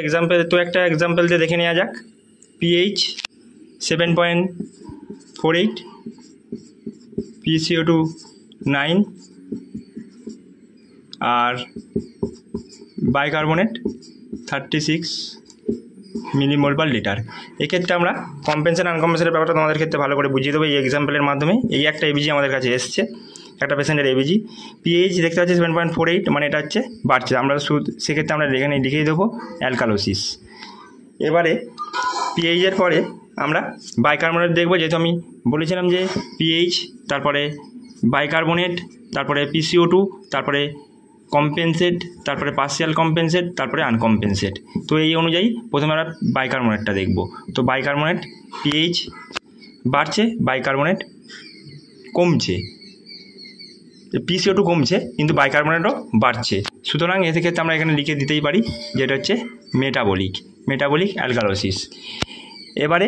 Example তো একটা example দিয়ে দেখে নেওয়া যাক। পিএইচ 7.48, PCO2 9 আর বাইকার্বনেট 36 মিলিমোল পার লিটার। এক্ষেত্রে আমরা কম্পেনসেট আনকম্পেনসেটের ব্যাপারটা তোমাদের ক্ষেত্রে ভালো করে বুঝিয়ে দেবো এই এক্সাম্পলের মাধ্যমে। এই একটা এবিজি আমাদের কাছে এসছে, একটা পেশেন্টের এবিজি, পিএইচ দেখতে পাচ্ছি 7.48, মানে এটা হচ্ছে বাড়ছে। আমরা সেক্ষেত্রে আমরা এখানে লিখেই দেবো অ্যালকালোসিস। এবারে পিএইচের পরে আমরা বাইকার্বনেট দেখবো, যেহেতু আমি বলেছিলাম যে পিএইচ, তারপরে বাইকার্বনেট, তারপরে PCO2, তারপরে কম্পেনসেট, তারপরে পার্শিয়াল কম্পেনসেট, তারপরে আনকম্পেনসেট। তো এই অনুযায়ী প্রথমে আমরা বাইকার্বনেটটা দেখব। তো বাইকার্বনেট পিএইচ বাড়ছে, বাইকার্বনেট কমছে, PCO2 কমছে কিন্তু বাইকার্বনেটও বাড়ছে। সুতরাং এতে ক্ষেত্রে আমরা এখানে লিখে দিতেই পারি যেটা হচ্ছে মেটাবলিক অ্যালকালোসিস। এবারে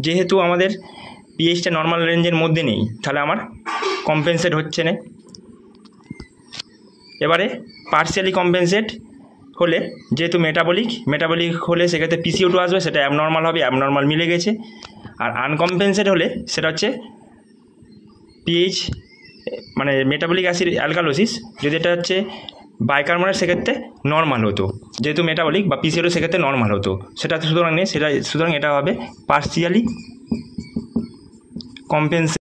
যেহেতু আমাদের পিএইচটা নর্মাল রেঞ্জের মধ্যে নেই, তাহলে আমার কম্পেনসেট হচ্ছে না। এবারে পার্শিয়ালি কম্পেনসেট হলে, যেহেতু মেটাবলিক হলে সেক্ষেত্রে PCO2 আসবে, সেটা অ্যাবনর্মাল মিলে গেছে। আর আনকম্পেনসেট হলে সেটা হচ্ছে পিএইচ, মানে মেটাবলিক অ্যালকালোসিস। যদি এটা হচ্ছে বাইকার্বনেট সেক্ষেত্রে নর্মাল হতো, যেহেতু মেটাবলিক বা PCO2 সেক্ষেত্রে নর্মাল হতো, সেটা সুতরাং নেই, সুতরাং এটা হবে পার্শিয়ালি কম্পেনসেট।